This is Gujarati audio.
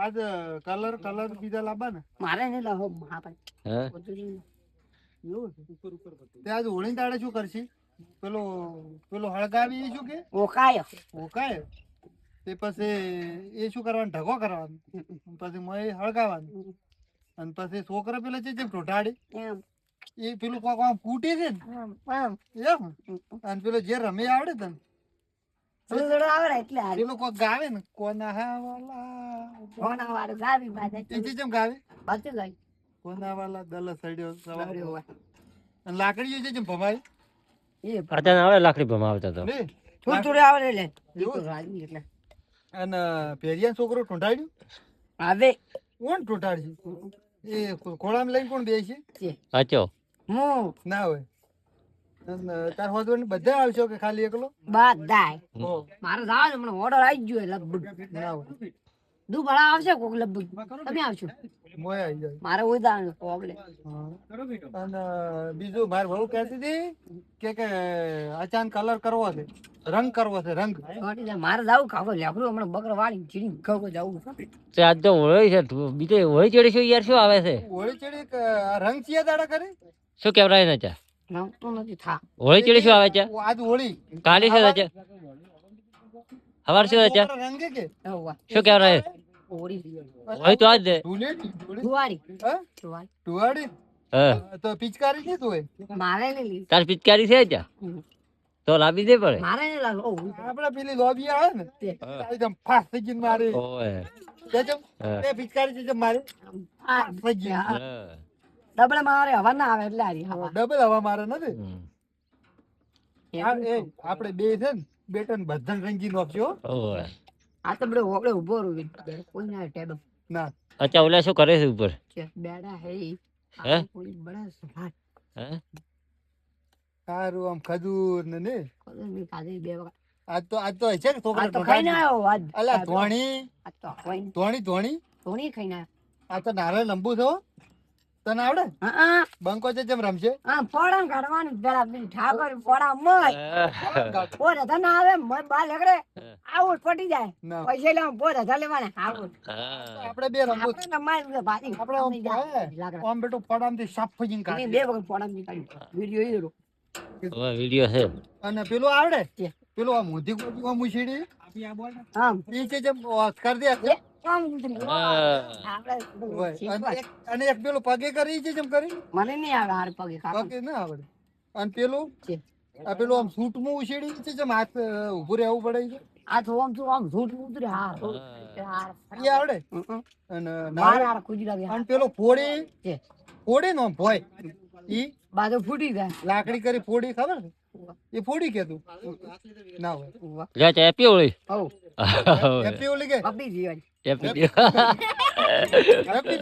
આજ કલર બીજા લાવવા ને મારે નહીં લાવો હા હે તે આજ હોળી દાડે શું કરશી પેલો હળગાવી શું કે ઓકાયો ઓકાય તે પછી એ શું કરવાનું ઢગો કરવાનો પછી મોય હળગાવાનું અને પછી છોકરા પેલા છે જેમ ઢોઢાડી એમ એ પેલું કોક આમ ફૂટે છે ને આમ એમ અને પેલો જે રમે આવડે તને થોડું થોડું આવડે એટલે હાલ પેલો કોક ગાવે ને કોના વાલા ઘોડા વાળું ગાવી બાજે એ જે જેમ ગાવે બધું ગઈ કોના વાલા દલ સડ્યો સવાર હોય અને લાકડીઓ છે જેમ ભમાય એ અત્યારે આવે લાકડી ભમાવતા તો ને થોડું થોડું આવડે લે એવું? રાજની એટલે અને પેરિયા છોકરો ઢોંઢાડ્યું હવે કોણ ઢોંઢાડશે એ ખોળામાં લઈને કોણ બેસે સાચો હું ના હોય અને તાર હોદવાની બધા આવશો કે ખાલી એકલો બધાય હો મારે જાવ હમણાં ઓર્ડર આવી ગયો લગભગ ના હોય દુ ભણા આવશે કોક લગભગ તમે આવશો મોય આવી જાય મારે ઉદાહરણ પ્રોબ્લેમ હા. અને બીજું મારે બહુ કહેતી હતી કે અચાનક કલર કરવો છે રંગ કરવો છે રંગ મારે જાવું ખાવો લેબડું હમણાં બકરા વાળી ચીડી ખાવ જવું તે આજ તો હોળી છે બીજે હોળી ચડી શું યાર શું આવે છે હોળી ચડી કે આ રંગ ચિયા દાડા કરે શું કેવરાય ને ચા નમતું નથી થા હોળી ચડી શું આવે છે આજ હોળી કાલી છે છે હવાર શું છે રંગે કે શું કેવરાય ઓરી હોળી તો આજ દે ધૂળેટી ધુવાડી હા ધુવાડી હા તો પિચકારી છે તું મારે નહીં લીધી તાર પિચકારી છે ચા તો લાવી દે પડે મારે નહીં લાગે ઓ આપડે પેલી લોબી આવે ને એકદમ ફાસ્ટ થઈ ગઈ મારે ઓય એ પિચકારી છે જેમ મારે થઈ ગઈ ડબલ મારે હવા ના આવે એટલે હારી હવા ડબલ હવા મારે નથી આપણે બે છે ને બેટન બધા રંગી નાખજો ઓય આ તો બધો ઓગળે ઉભો રહું કોઈ ના ટેબલ ના અચ્છા ઓલા શું કરે છે ઉપર કે બેડા હે હે? કોઈ બડા સફાટ હે સારું આમ ખજૂર ને કોને મી કાઢી બે વખત આજ તો છે કે છોકરા આ તો ખાઈને આવ્યો આજ અલા ધોણી આ તો કોઈ ધોણી ધોણી ખાઈને આવ્યો આ તો નારે લંબુ છો તને આવડે હા બંકો છે જેમ રમશે હા ફોડા કાઢવાનું પેલા પેલી ઠાકોર ફોડા મય પોર હતા ના આવે મય બા લેકડે આવું પટી જાય ના પૈસા લેવા પોર હતા લેવાના આવું આપણે બે રમવું આપણે મારી બાજી આપણે આમ બેટો પડામથી સાફ ફજીને કાઢી બે વખત ફોડા નીકળી વિડિયો એ વિડીયો છે અને પેલું આવડે કે? પેલું આ મોધી કોજી આ મુશીડી આમ ઈ છે જેમ કરી દે આમ ઉતરી આપણે અને એક પેલું પગે કરી છે જેમ કરી મને નહીં આવે હાર પગે કાકા પગે ના આવડે અને પેલું છે આ પેલું આમ સૂટમાં ઉછેડી છે જેમ હાથ ઉભું રહેવું પડે છે આ તો આમ ઝૂઠ ઉતરે હાર હાર એ આવડે અને બાર હાર ખુજી લાગે અને પેલો ફોડી છે ફોડી નો ભોય ઈ બાજુ ફૂટી જાય લાકડી કરી ફોડી ખબર છે એ ફોડી કે તું ના હોય જા ચા એપી હોળી હો હેપી ઓલી કે અપી જીવાડી એપી હેપી